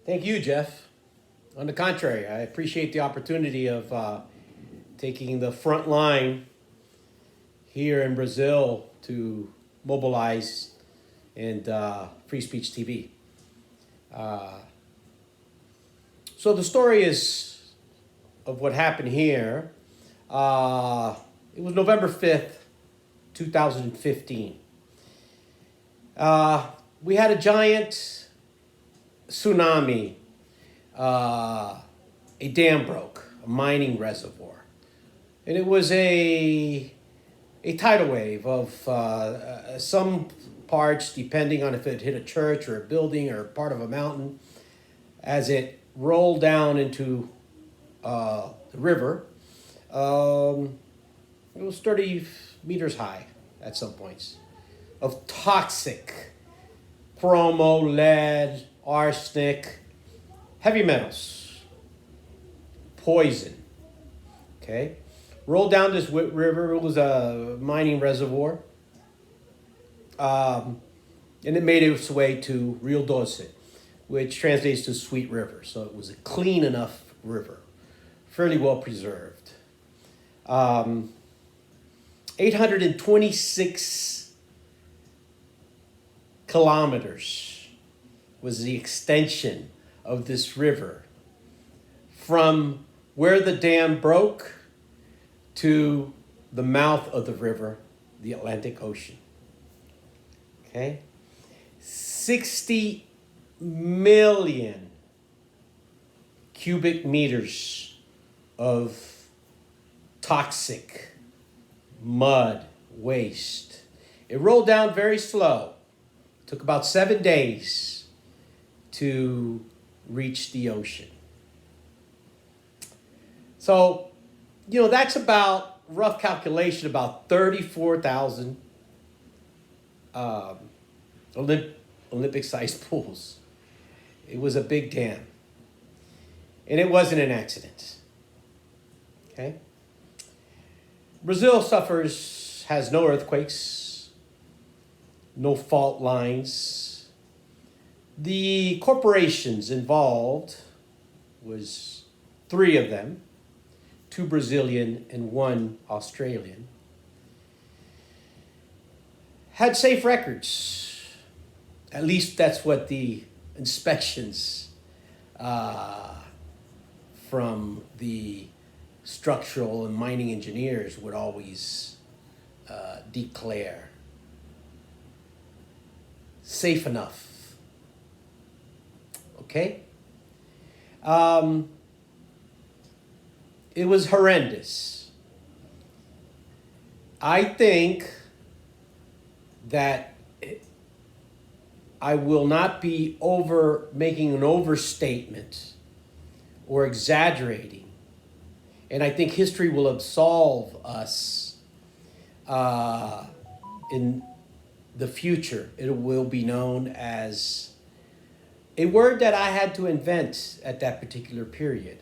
Thank you, Jeff. On the contrary, I appreciate the opportunity of taking the front line here in Brazil to mobilize and Free Speech TV. Uh, so the story is of what happened here. It was November 5th, 2015. We had a giant tsunami. A dam broke, a mining reservoir. And it was a tidal wave of some parts, depending on if it hit a church or a building or part of a mountain, as it rolled down into the river. It was 30 meters high at some points of toxic chromo, lead, arsenic, heavy metals, poison. Okay, rolled down this river. It was a mining reservoir, and it made its way to Rio Doce, which translates to sweet river. So it was a clean enough river, fairly well preserved. 826 kilometers was the extension of this river from where the dam broke to the mouth of the river, the Atlantic Ocean. Okay? 60 million cubic meters of toxic mud waste. It rolled down very slow. It took about 7 days to reach the ocean. So, that's about, rough calculation, about 34,000 Olympic-sized pools. It was a big dam. And it wasn't an accident. Okay? Brazil has no earthquakes, no fault lines. The corporations involved was 3 of them, 2 Brazilian and 1 Australian, had safe records. At least that's what the inspections from the structural and mining engineers would always declare. Safe enough. Okay? It was horrendous. I think that I will not be making an overstatement or exaggerating. And I think history will absolve us in the future. It will be known as a word that I had to invent at that particular period,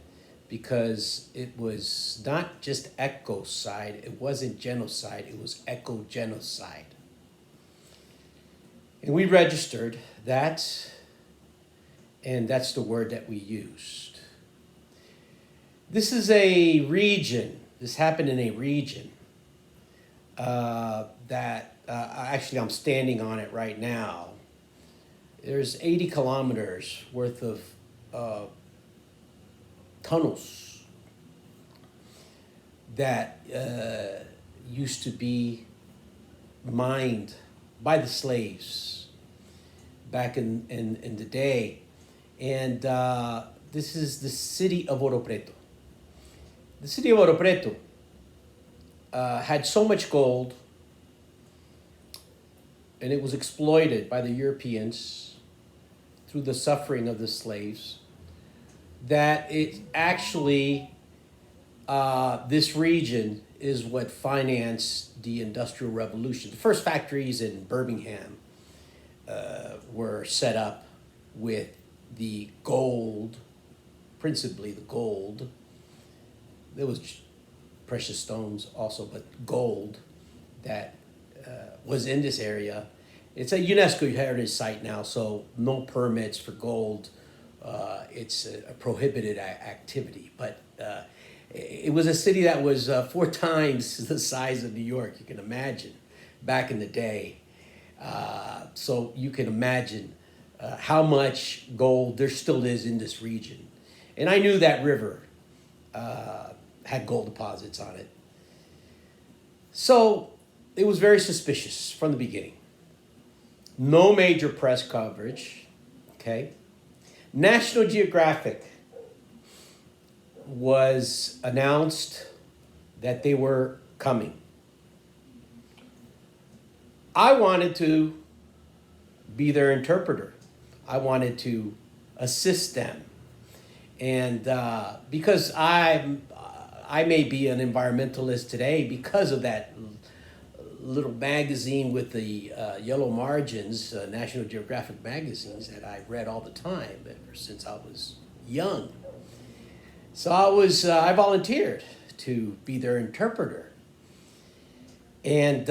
because it was not just ecocide, it wasn't genocide, it was eco-genocide. And we registered that, and that's the word that we used. This is a region, this happened in a region that actually I'm standing on it right now. There's 80 kilometers worth of tunnels that used to be mined by the slaves back in the day. And this is the city of Ouro Preto. The city of Ouro Preto had so much gold, and it was exploited by the Europeans through the suffering of the slaves, that it actually, this region is what financed the Industrial Revolution. The first factories in Birmingham were set up with the gold, principally the gold. There was precious stones also, but gold that was in this area. It's a UNESCO heritage site now, so no permits for gold it's a prohibited activity. But it was a city that was 4 times the size of New York. You can imagine back in the day. So you can imagine how much gold there still is in this region. And I knew that river had gold deposits on it. So it was very suspicious from the beginning. No major press coverage, okay? National Geographic was announced that they were coming. I wanted to be their interpreter. I wanted to assist them. And because I may be an environmentalist today because of that little magazine with the yellow margins, National Geographic magazines that I read all the time ever since I was young. So I volunteered to be their interpreter. And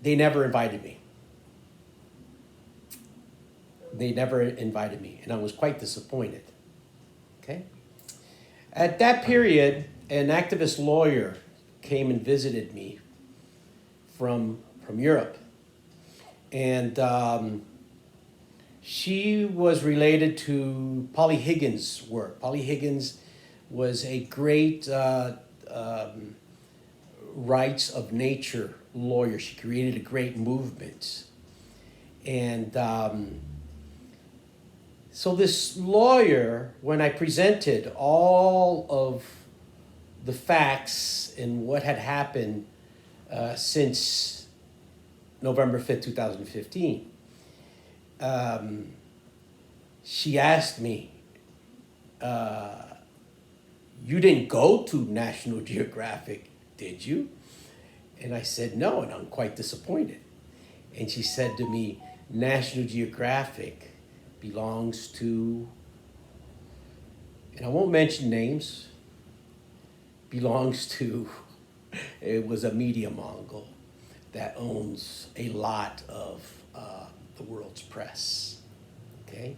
they never invited me. They never invited me, and I was quite disappointed. Okay? At that period, an activist lawyer came and visited me from Europe. And she was related to Polly Higgins' work. Polly Higgins was a great rights of nature lawyer. She created a great movement. And so this lawyer, when I presented all of the facts and what had happened since November 5th, 2015, she asked me, you didn't go to National Geographic, did you? And I said, no, and I'm quite disappointed. And she said to me, National Geographic belongs to, and I won't mention names, belongs to, it was a media mogul that owns a lot of the world's press, okay?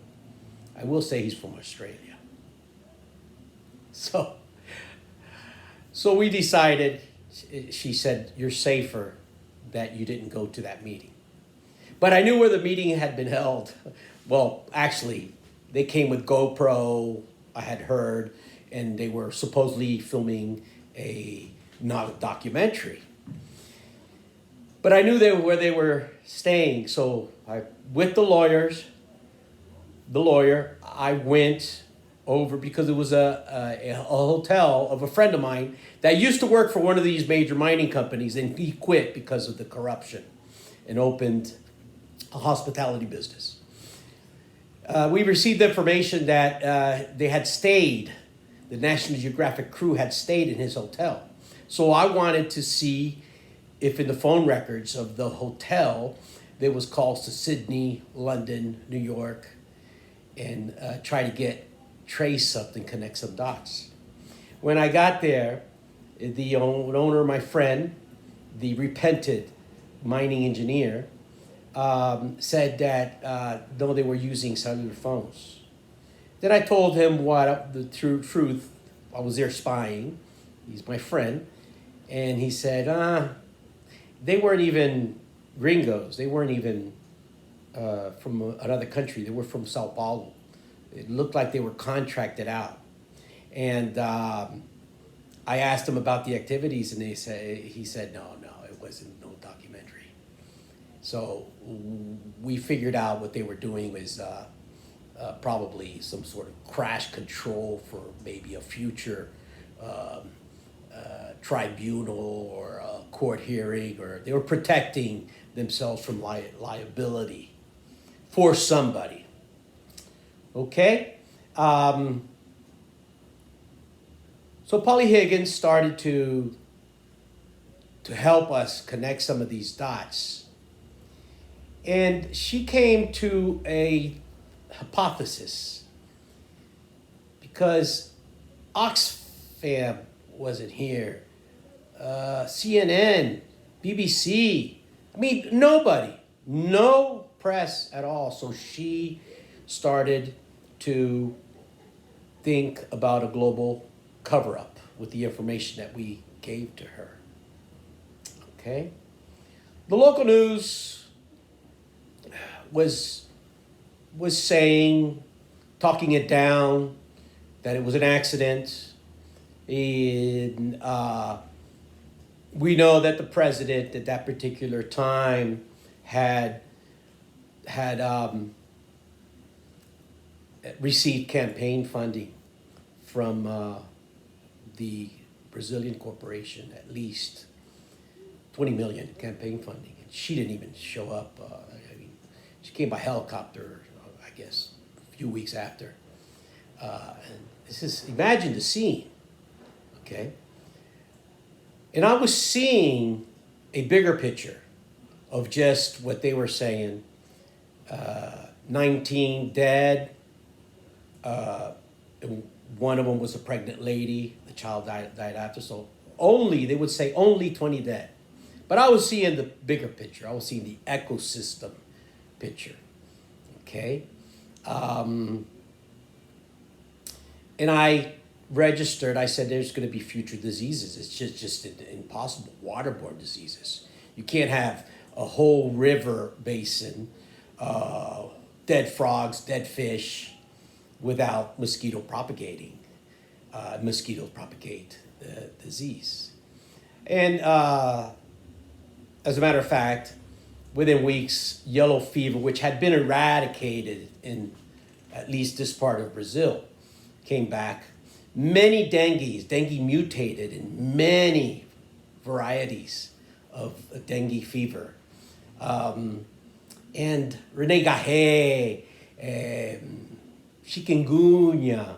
I will say he's from Australia. So we decided, she said, you're safer that you didn't go to that meeting. But I knew where the meeting had been held. Well, actually, they came with GoPro, I had heard, and they were supposedly filming not a documentary. But I knew where they were staying, so with the lawyer, I went over because it was a hotel of a friend of mine that used to work for one of these major mining companies, and he quit because of the corruption and opened a hospitality business. We received information that they had stayed, the National Geographic crew had stayed in his hotel. So I wanted to see if in the phone records of the hotel there was calls to Sydney, London, New York, and try to trace something, connect some dots. When I got there, the owner, my friend, the repented mining engineer, said that no, they were using cellular phones. Then I told him the truth. I was there spying. He's my friend. And he said, they weren't even gringos. They weren't even from another country. They were from Sao Paulo. It looked like they were contracted out. And I asked him about the activities, and he said, no, it wasn't no documentary. So we figured out what they were doing was probably some sort of crash control for maybe a future tribunal or a court hearing, or they were protecting themselves from liability for somebody. Okay? So Polly Higgins started to help us connect some of these dots. And she came to a hypothesis because Oxfam wasn't here, CNN, BBC, I mean, nobody, no press at all. So she started to think about a global cover-up with the information that we gave to her. Okay? The local news was saying, talking it down, that it was an accident. We know that the president at that particular time had received campaign funding from the Brazilian corporation, at least 20 million campaign funding. And she didn't even show up. I mean, she came by helicopter, I guess, a few weeks after. And this is, imagine the scene, okay? And I was seeing a bigger picture of just what they were saying. 19 dead. And one of them was a pregnant lady. The child died after. So they would say only 20 dead. But I was seeing the bigger picture. I was seeing the ecosystem picture. Okay? And I registered, I said there's going to be future diseases. It's just impossible. Waterborne diseases. You can't have a whole river basin, dead frogs, dead fish, without mosquito propagating. Mosquitoes propagate the disease. And as a matter of fact, within weeks, yellow fever, which had been eradicated in at least this part of Brazil, came back. Many dengue mutated in many varieties of dengue fever. And René Garret, chikungunya,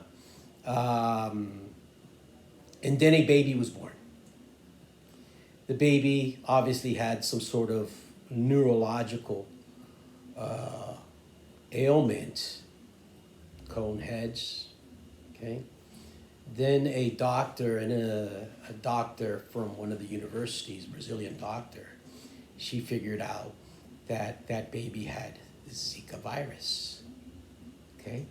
and then a baby was born. The baby obviously had some sort of neurological ailment, cone heads, okay? Then a doctor and a doctor from one of the universities, Brazilian doctor, she figured out that that baby had Zika virus, okay?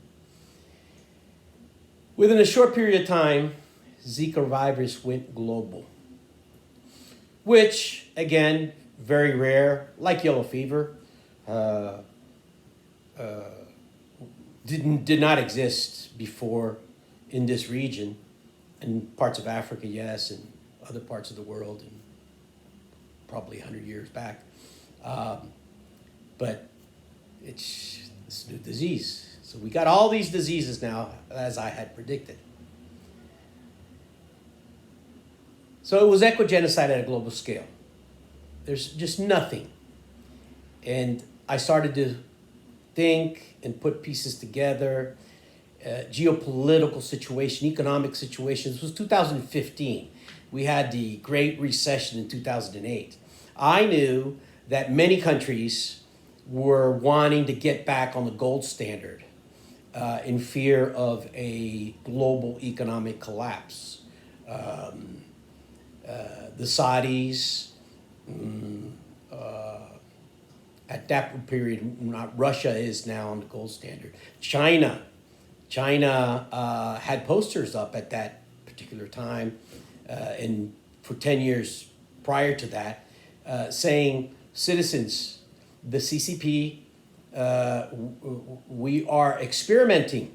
Within a short period of time, Zika virus went global, which, again, very rare, like yellow fever, did not exist before in this region. In parts of Africa, yes, and other parts of the world, and probably 100 years back. But it's a new disease. So we got all these diseases now, as I had predicted. So it was ecogenocide at a global scale. There's just nothing. And I started to think and put pieces together. Geopolitical situation, economic situation. This was 2015. We had the Great Recession in 2008. I knew that many countries were wanting to get back on the gold standard in fear of a global economic collapse. The Saudis, at that period, Russia is now on the gold standard. China had posters up at that particular time, and for 10 years prior to that, saying, citizens, the CCP, we are experimenting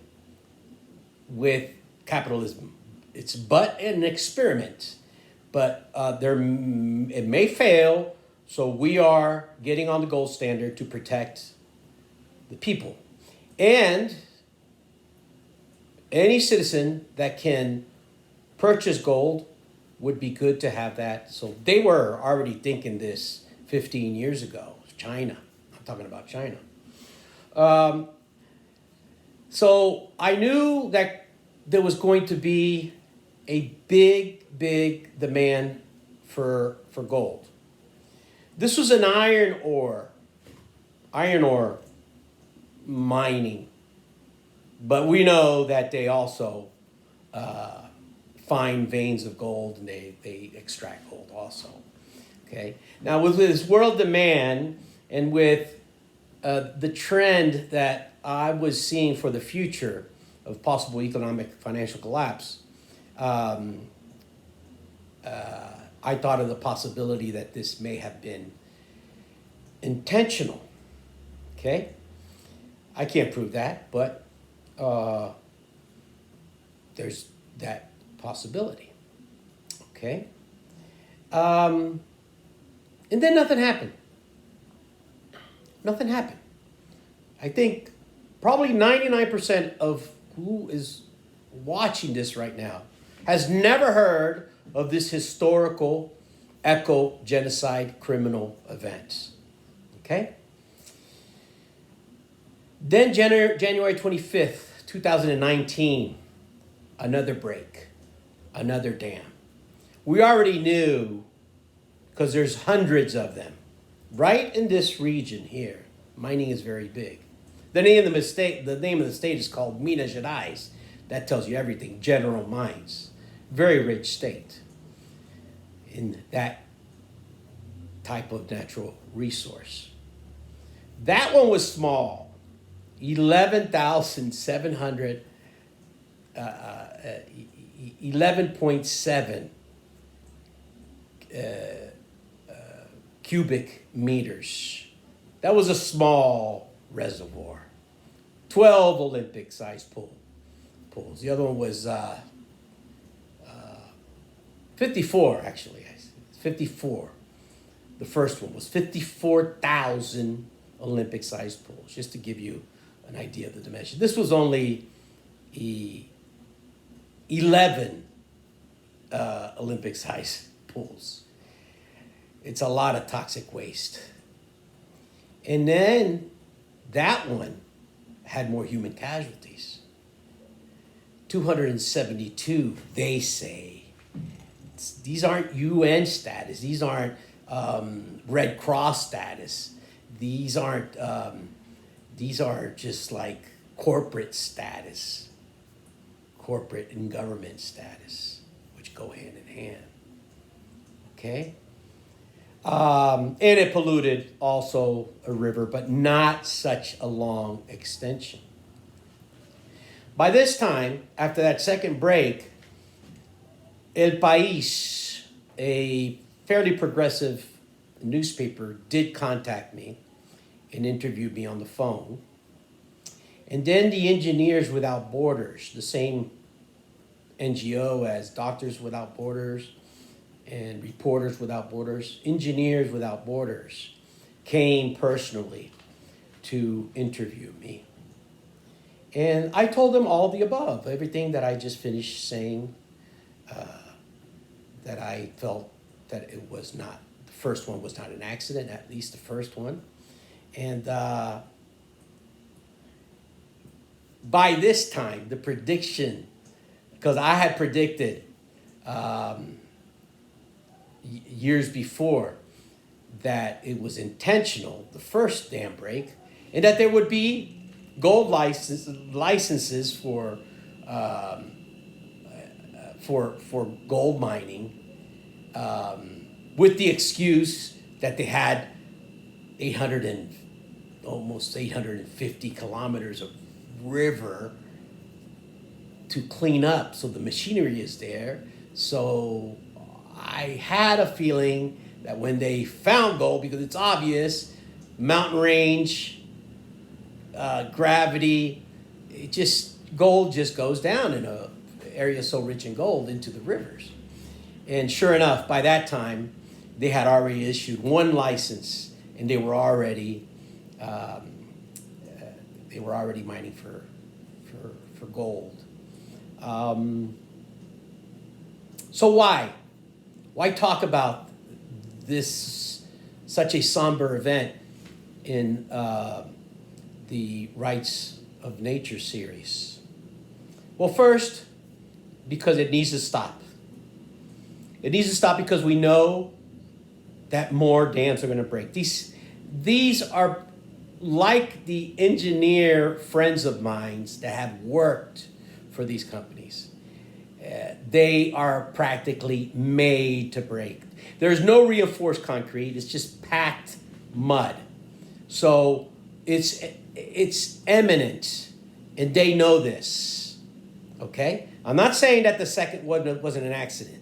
with capitalism. It's but an experiment, but it may fail, so we are getting on the gold standard to protect the people. And any citizen that can purchase gold would be good to have that. So they were already thinking this 15 years ago. China. I'm talking about China. So I knew that there was going to be a big demand for gold. This was an iron ore mining. But we know that they also find veins of gold, and they extract gold also. Okay. Now with this world demand and with the trend that I was seeing for the future of possible economic financial collapse, um, I thought of the possibility that this may have been intentional. Okay, I can't prove that, but uh, there's that possibility. Okay, um, and then nothing happened. Nothing happened. I think probably 99% of who is watching this right now has never heard of this historical eco genocide criminal event. Okay? Then January 25th, 2019, another break, another dam. We already knew, because there's hundreds of them, right in this region here. Mining is very big. The name of the state is called Minas Gerais. That tells you everything. General Mines. Very rich state in that type of natural resource. That one was small. 11,700, 11.7 cubic meters. That was a small reservoir. 12 Olympic-sized pools. The other one was 54, actually. 54. The first one was 54,000 Olympic-sized pools, just to give you an idea of the dimension. This was only 11 Olympic-sized pools. It's a lot of toxic waste. And then that one had more human casualties. 272, they say. These aren't UN status. These aren't Red Cross status. These aren't. These are just like corporate status, corporate and government status, which go hand in hand. Okay. And it polluted also a river, but not such a long extension. By this time, after that second break, El País, a fairly progressive newspaper, did contact me and interviewed me on the phone. And then the Engineers Without Borders, the same NGO as Doctors Without Borders and Reporters Without Borders, Engineers Without Borders, came personally to interview me. And I told them all the above, everything that I just finished saying, that I felt that it was not, the first one was not an accident, at least the first one. And by this time, the prediction, because I had predicted years before that it was intentional, the first dam break, and that there would be gold licenses for gold mining, with the excuse that they had almost 850 kilometers of river to clean up, so the machinery is there. So I had a feeling that when they found gold, because it's obvious, mountain range, gravity, gold just goes down in a area so rich in gold into the rivers. And sure enough, by that time, they had already issued one license, and they were already mining for gold. So why talk about this such a somber event in the Rights of Nature series? Well, first, because it needs to stop. It needs to stop because we know that more dams are going to break. These are like the engineer friends of mine that have worked for these companies. They are practically made to break. There's no reinforced concrete. It's just packed mud. So it's eminent, and they know this. Okay? I'm not saying that the second one wasn't an accident.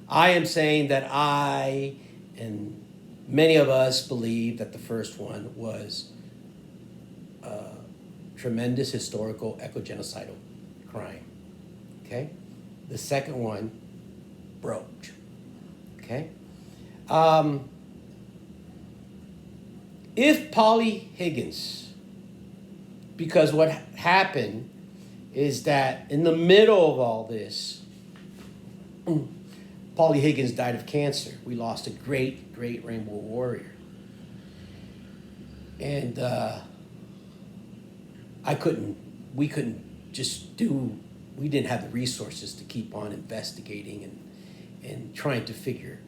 I am saying that I and many of us believe that the first one was a tremendous historical eco-genocidal crime. Okay? The second one broke. Okay? If Polly Higgins, because what happened is that in the middle of all this, Polly Higgins died of cancer. We lost a great, great rainbow warrior. And we couldn't just we didn't have the resources to keep on investigating and trying to figure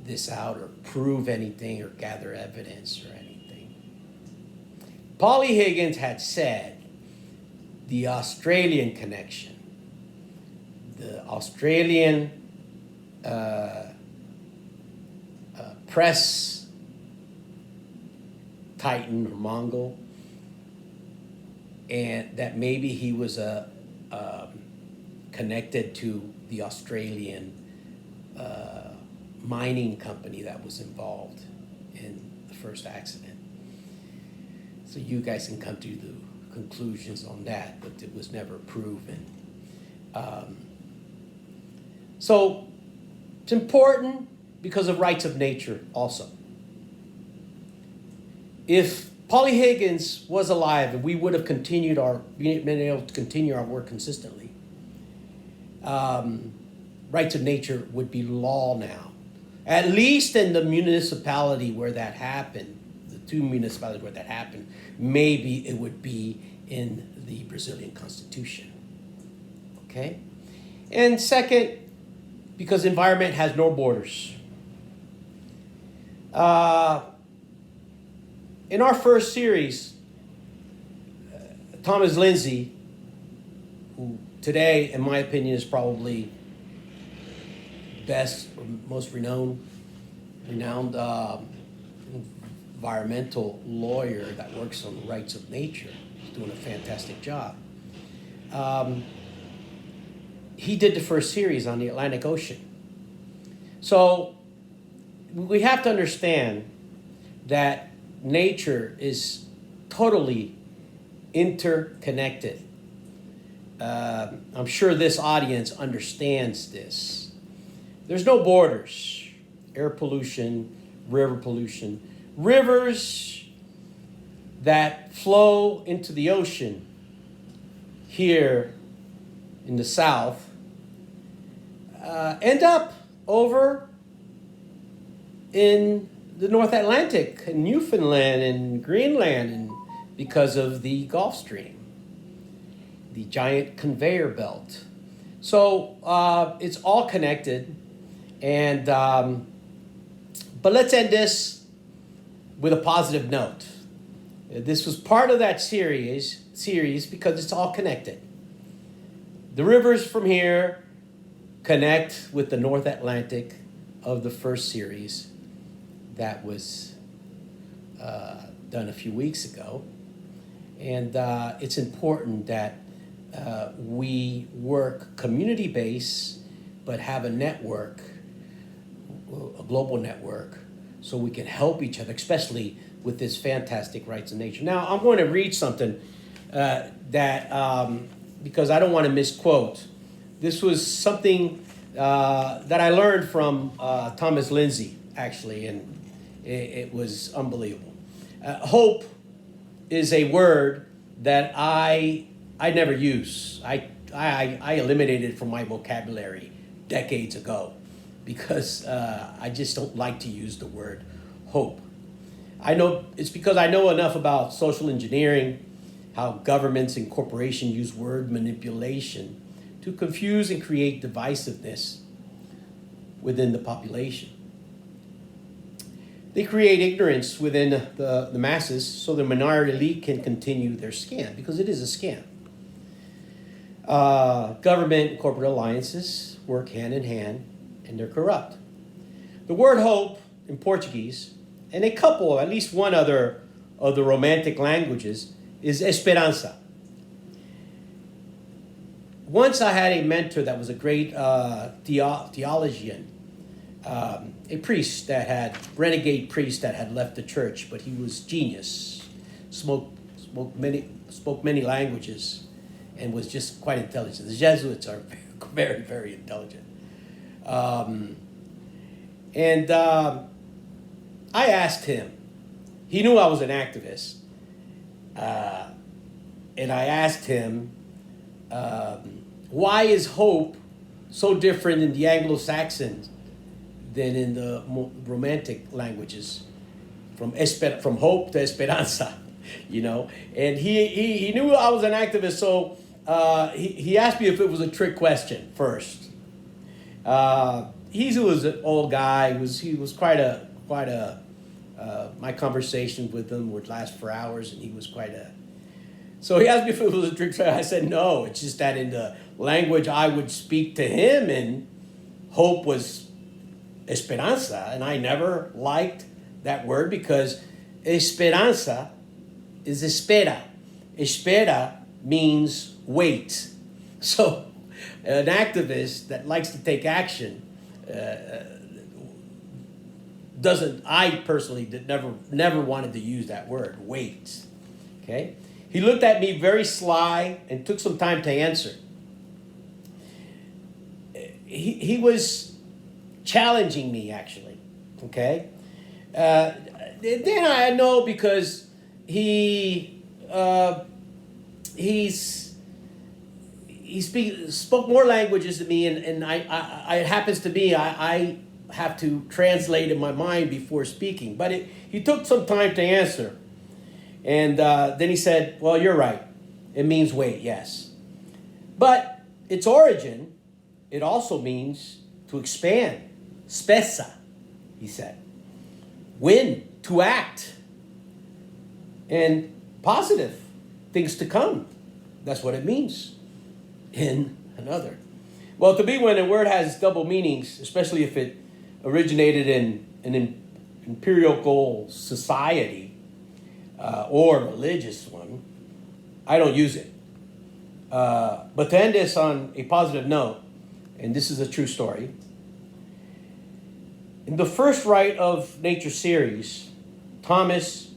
this out or prove anything or gather evidence or anything. Polly Higgins had said the Australian connection, the Australian press titan or Mongol, and that maybe he was connected to the Australian mining company that was involved in the first accident. So you guys can come to the conclusions on that, but it was never proven. So it's important because of rights of nature also. If Polly Higgins was alive and we would have been able to continue our work consistently, rights of nature would be law now. At least in the municipality where that happened, the two municipalities where that happened, maybe it would be in the Brazilian Constitution. Okay? And second, because environment has no borders. In our first series, Thomas Lindsay, who today, in my opinion, is probably best or most renowned environmental lawyer that works on the rights of nature. He's doing a fantastic job. He did the first series on the Atlantic Ocean. So we have to understand that nature is totally interconnected. I'm sure this audience understands this. There's no borders. Air pollution, river pollution. Rivers that flow into the ocean here in the south end up over in the North Atlantic and Newfoundland and Greenland, and because of the Gulf Stream, the giant conveyor belt. So it's all connected. And but let's end this with a positive note. This was part of that series because it's all connected. The rivers from here connect with the North Atlantic of the first series that was done a few weeks ago. And it's important that we work community-based, but have a network, a global network, so we can help each other, especially with this fantastic rights of nature. Now, I'm going to read something because I don't want to misquote. This was something that I learned from Thomas Lindsay, actually, and it was unbelievable. Hope is a word that I never use. I eliminated it from my vocabulary decades ago because I just don't like to use the word hope. I know it's because I know enough about social engineering, how governments and corporations use word manipulation to confuse and create divisiveness within the population. They create ignorance within the masses so the minority elite can continue their scam, because it is a scam. Government and corporate alliances work hand in hand, and they're corrupt. The word hope in Portuguese, and a couple, at least one other of the Romantic languages is esperanza. Once I had a mentor that was a great theologian, a priest that had, renegade priest that had left the church, but he was genius, spoke many languages, and was just quite intelligent. The Jesuits are very, very intelligent. I asked him, he knew I was an activist, and I asked him, why is hope so different in the Anglo-Saxon than in the Romantic languages, from hope to esperanza, you know? And he knew I was an activist, so he asked me if it was a trick question first. He was an old guy. He was quite a. My conversation with him would last for hours, and he was quite a. So he asked me if it was a trick question. I said no. It's just that in the language I would speak to him, and hope was esperanza, and I never liked that word because esperanza is espera. Espera means wait. So an activist that likes to take action doesn't. I personally never wanted to use that word, wait. Okay. He looked at me very sly and took some time to answer. He was challenging me, actually. Okay. Then I know because he spoke more languages than me, and I it happens to be I have to translate in my mind before speaking. But he took some time to answer. And then he said, well, you're right. It means wait, yes. But its origin, it also means to expand. Spessa, he said. Win, to act. And positive, things to come. That's what it means. In another. Well, to me, when a word has double meanings, especially if it originated in an empirical society, or religious one, I don't use it. But to end this on a positive note, and this is a true story, in the first Right of Nature series, Thomas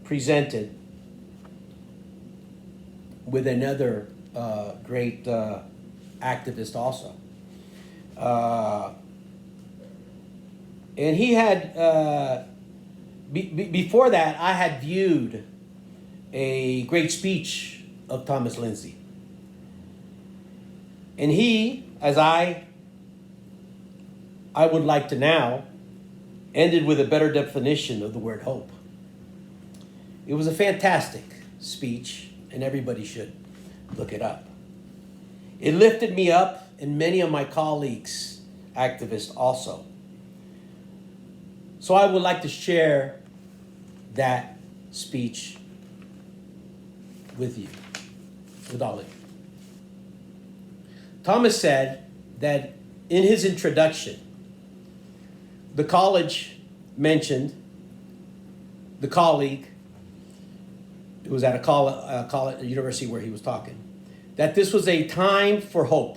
presented with another great activist also. And he had... Before that, I had viewed a great speech of Thomas Lindsay. And he, as I would like to now, ended with a better definition of the word hope. It was a fantastic speech, and everybody should look it up. It lifted me up, and many of my colleagues, activists also. So I would like to share that speech with you, with all of you. Thomas said that in his introduction, the college mentioned the colleague, it was at a university where he was talking, that this was a time for hope.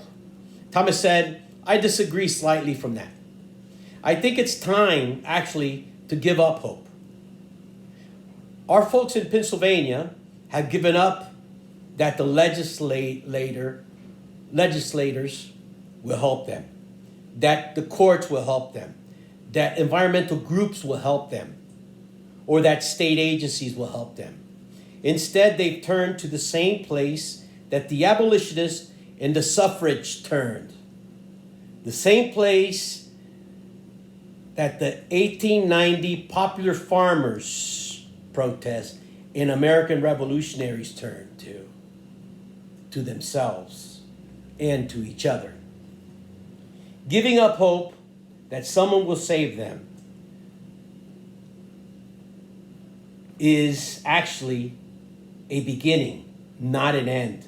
Thomas said, I disagree slightly from that. I think it's time, actually, to give up hope. Our folks in Pennsylvania have given up that the legislators will help them, that the courts will help them, that environmental groups will help them, or that state agencies will help them. Instead, they've turned to the same place that the abolitionists and the suffrage turned. The same place that the 1890 popular farmers protest and American revolutionaries turned to themselves and to each other. Giving up hope that someone will save them is actually a beginning, not an end.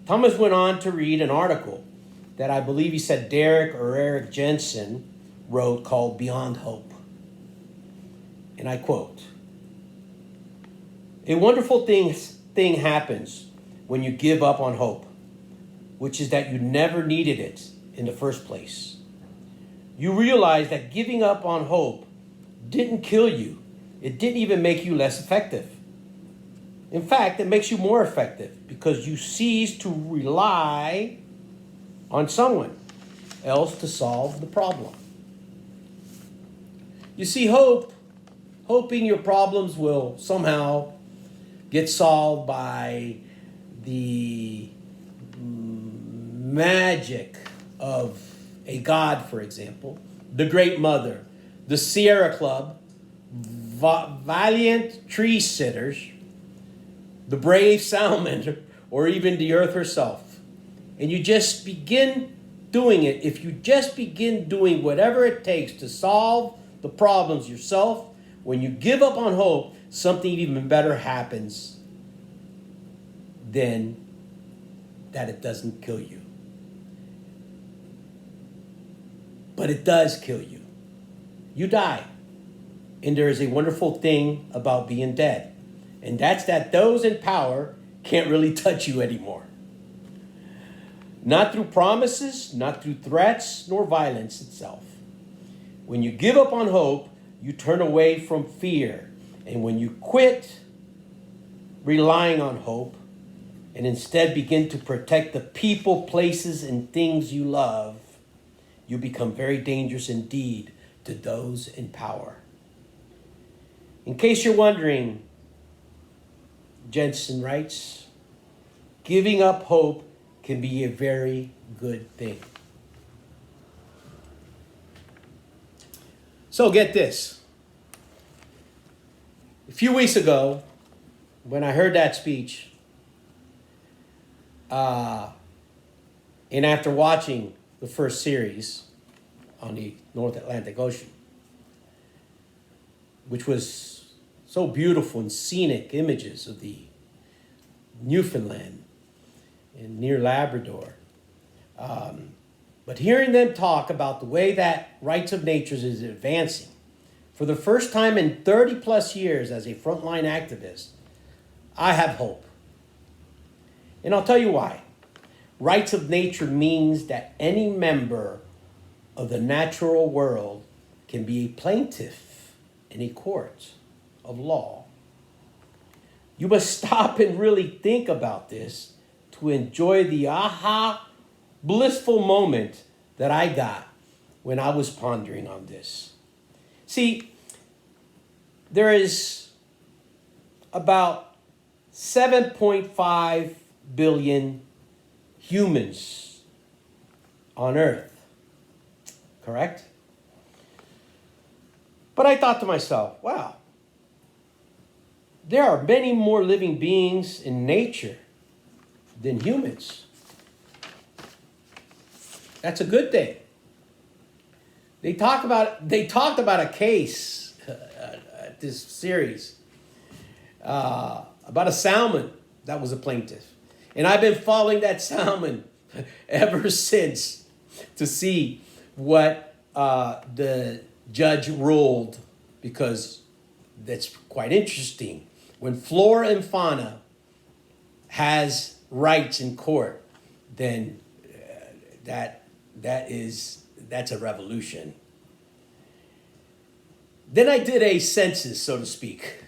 Thomas went on to read an article that I believe he said Derek or Eric Jensen wrote called Beyond Hope. And I quote, A wonderful thing happens when you give up on hope, which is that you never needed it in the first place. You realize that giving up on hope didn't kill you. It didn't even make you less effective. In fact, it makes you more effective because you cease to rely on someone else to solve the problem. You see, hoping your problems will somehow get solved by the magic of a god, for example, the Great Mother, the Sierra Club, valiant tree sitters, the brave salamander, or even the earth herself. And you just begin doing it. If you just begin doing whatever it takes to solve the problems yourself, when you give up on hope, something even better happens than that it doesn't kill you. But it does kill you. You die. And there is a wonderful thing about being dead. And that's that those in power can't really touch you anymore. Not through promises, not through threats, nor violence itself. When you give up on hope, you turn away from fear. And when you quit relying on hope and instead begin to protect the people, places, and things you love, you become very dangerous indeed to those in power. In case you're wondering, Jensen writes, giving up hope can be a very good thing. So get this. A few weeks ago, when I heard that speech, and after watching the first series on the North Atlantic Ocean, which was so beautiful and scenic images of the Newfoundland and near Labrador. But hearing them talk about the way that rights of nature is advancing, for the first time in 30 plus years as a frontline activist, I have hope. And I'll tell you why. Rights of nature means that any member of the natural world can be a plaintiff in a court of law. You must stop and really think about this to enjoy the blissful moment that I got when I was pondering on this. See, there is about 7.5 billion humans on Earth, correct? But I thought to myself, wow, there are many more living beings in nature than humans. That's a good thing. They talked about a case this series about a salmon that was a plaintiff. And I've been following that salmon ever since to see what the judge ruled, because that's quite interesting. When flora and fauna has rights in court, then that's a revolution. Then I did a census, so to speak.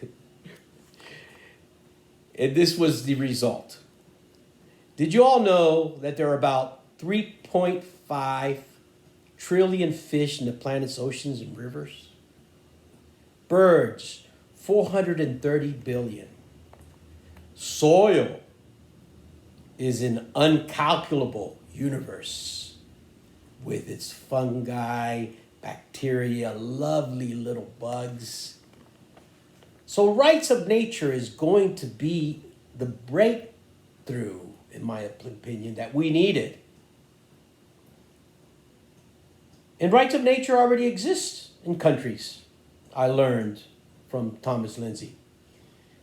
And this was the result. Did you all know that there are about 3.5 trillion fish in the planet's oceans and rivers? Birds, 430 billion. Soil is an uncalculable universe with its fungi, bacteria, lovely little bugs. So rights of nature is going to be the breakthrough, in my opinion, that we needed. And rights of nature already exist in countries, I learned from Thomas Lindsay.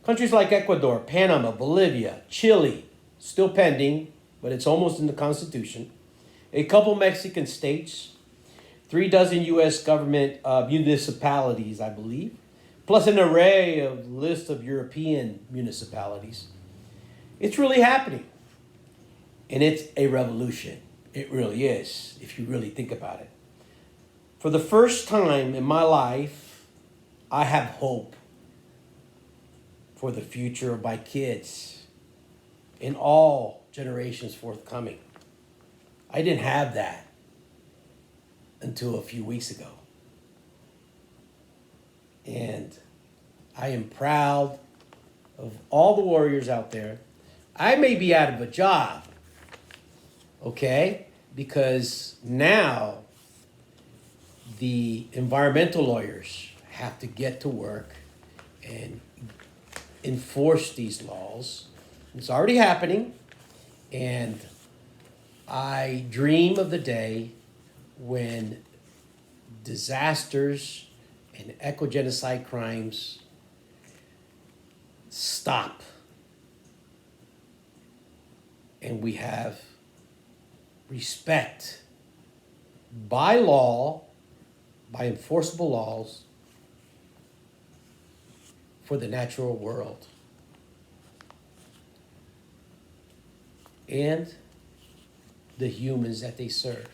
Countries like Ecuador, Panama, Bolivia, Chile, still pending, but it's almost in the Constitution. A couple Mexican states, 3 dozen U.S. government municipalities, I believe, plus an array of list of European municipalities. It's really happening. And it's a revolution. It really is, if you really think about it. For the first time in my life, I have hope for the future of my kids in all generations forthcoming. I didn't have that until a few weeks ago. And I am proud of all the warriors out there. I may be out of a job, okay? Because now the environmental lawyers have to get to work and enforce these laws. It's already happening, and I dream of the day when disasters and eco-genocide crimes stop and we have respect by law, by enforceable laws for the natural world and the humans that they serve.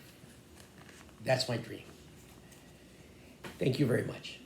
That's my dream. Thank you very much.